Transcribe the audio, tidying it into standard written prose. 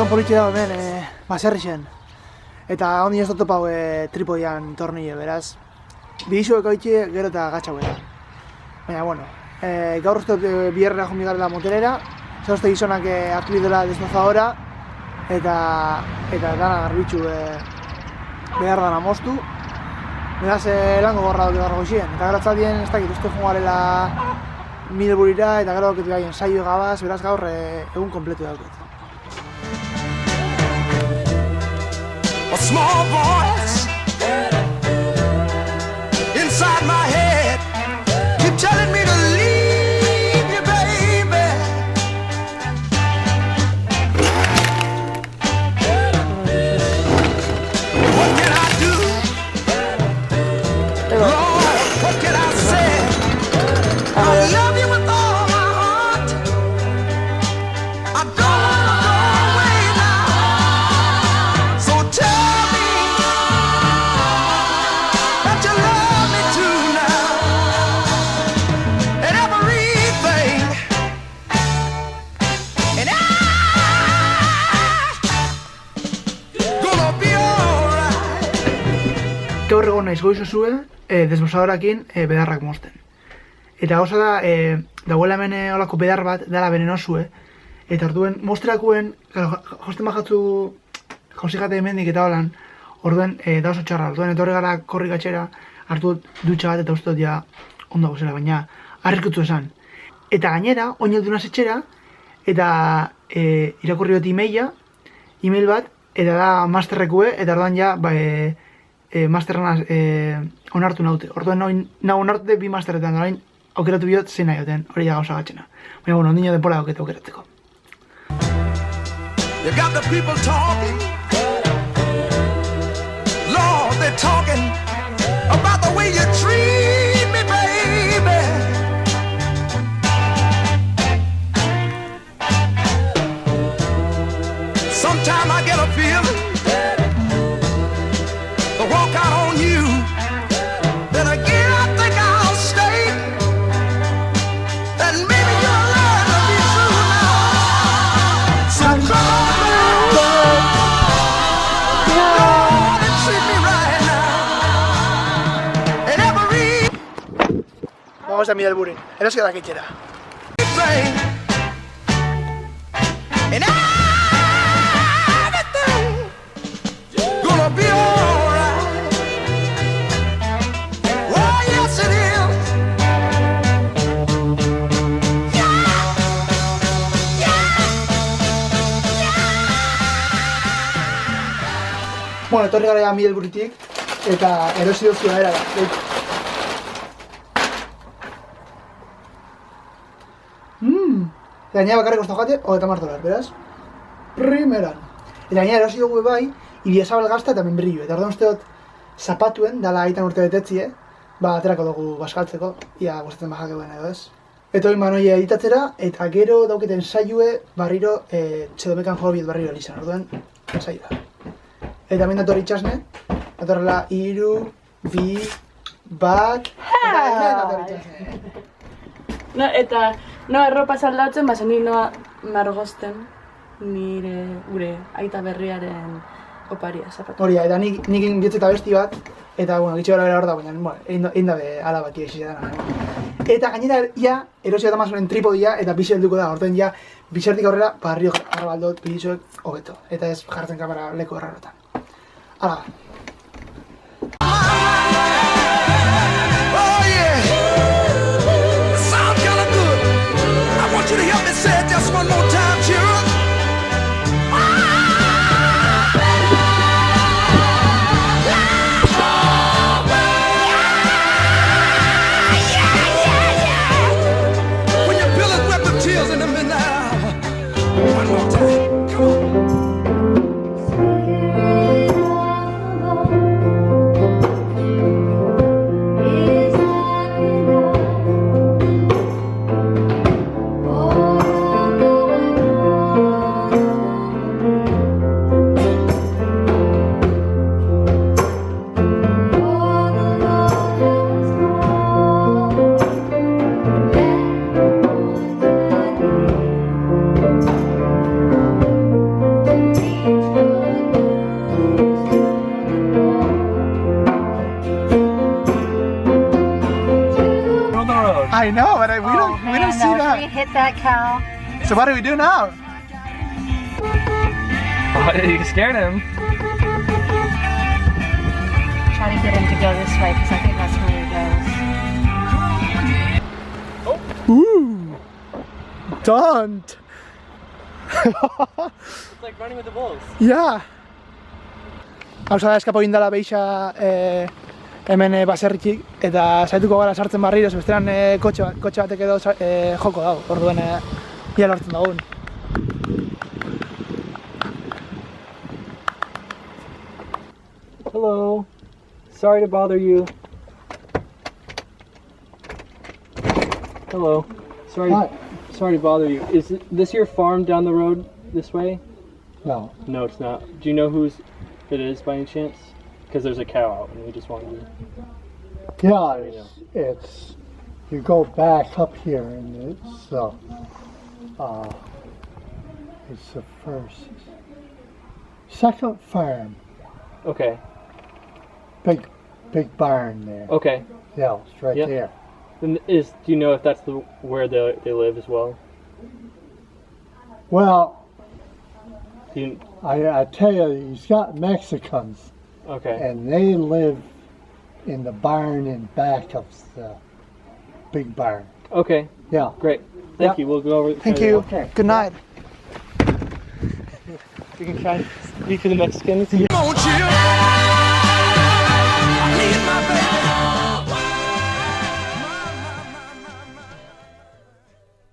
Gizon politxe dago hemen, baserrixen. Eta ondi ez dut topau Tripodian tornille, beraz. Bidizueko itxe gero eta gatxauela. Baina, bueno, gaur uste biherrera joan bigarrela motelera. Zauzte gizonak hartu bidela desnozadora. Eta dana garbitxu behar dana moztu. Beraz, lango gorra dut garro goxien. Eta gero atzaldien ez dakit uste jungarela Middleburyra eta gero dauketu gaien saio gabaz, beraz gaur egun kompletu dauket. A small voice inside my head keep telling me to leave you, baby. What can I do? Lord, what can I say? I love you with all my heart. I don't wanna go away now. So tell me that you love me too now. And everything. And I'm gonna be alright. Gaur egon naiz goizozue, desbosadorakin bedarrak mozten. Eta gauza da, dagoela hemen olako bedar bat, dela benenosue. Eta orduen, mostrakuen, josten bajatzu jausigate hemendik eta holan, orduen da oso txarra. Orduen, etorri gara korri gatxera, hartu dutxa bat eta uste dut ja ondo gozela, baina harrikutzu esan. Eta gainera, oinaldu naz etxera, eta irakurri dut e-mail bat, eta da masterrekue, eta orduan ja, masterrenaz onartu naute. Orduen, onartu bi masterretan, orain aukeratu bihot zein nahi duten, hori da gauza gatxena. Baina, bueno, ondino denpora daukete aukeratzeko. You got the people talking. Lord, they're talking about the way you treat me, baby. Sometimes I get a feeling to walk out on you. Then again I think I'll stay. And maybe you'll learn to be true now. So come on and treat me right now. And everything. Vamos a Middlebury, erosi da kitxera. And everything gonna be alright. Oh yes it is. Bueno, etorri gara Middleburytik, eta erosi dut zudera da. Eta gainera bakarrik ozta jate, $30, beraz? Primeran. Eta gainera erosi dugu bai, Ibiazabal gazta eta Membrillo. Eta orduan uste dut zapatuen, dala aitan urte betetzie, aterako dugu baskaltzeko, ia gustatzen bajak eguen edo ez. Eta hori manoi editatzera, eta gero dauketen saioe barriro, txedomekan jo biet barriro elizan, orduan, saioa. Eta hemen dator itxasne, datorrela 3, 2, 1, eta hemen dator itxasne. No, eta noa erropa saldatzen, nik noa margosten gure aita berriaren oparia zapatu. Hori, eta nik bietzeta besti bat, eta, bueno, gitxe gara hor da, baina, bueno, egin dabe ala bat iexizia Eta gainera, ia, erosi bat amazoren Tripodia, eta bizi helduko da, orten ja, bizertik aurrera, barrio jarrabaldot, bidizuek, hobeto. Eta ez jartzen kamera leko errarotan. Hala. Oh yeah. Sounds kinda good. I want you to help me say it just one more time, children. When your pillows wet with tears in the midnight. One more time. Come on. I know, but we don't see We that. hit that cow. So what do we do now? Oh, you scared him. Try to get him to go this way because I think that's where he goes. Ooh. Don't. It's like running with the wolves. Ja. Hauza da eskapo indala behixa hemen baserritik eta saituko gara sartzen barriro, bestean kotxe batek edo joko dago, orduen ia lortzen dagoen. Hello. Sorry to bother you. Hello. Sorry to bother you. Is this your farm down the road this way? No. No, it's not. Do you know whose it is by any chance? Because there's a cow out and we just wanted to... Yeah, it's you go back up here and it's the second farm. Okay. Big barn there. Okay. Yeah, it's right Yep. there. Then do you know if that's where they live as well? Well, Do you, I tell you, he's got Mexicans okay. and they live in the barn in back of the big barn. Okay. Yeah. Great. Thank Yeah. you. We'll go over. Thank you. Okay. Good night. You can try to speak to the Mexicans. Won't you?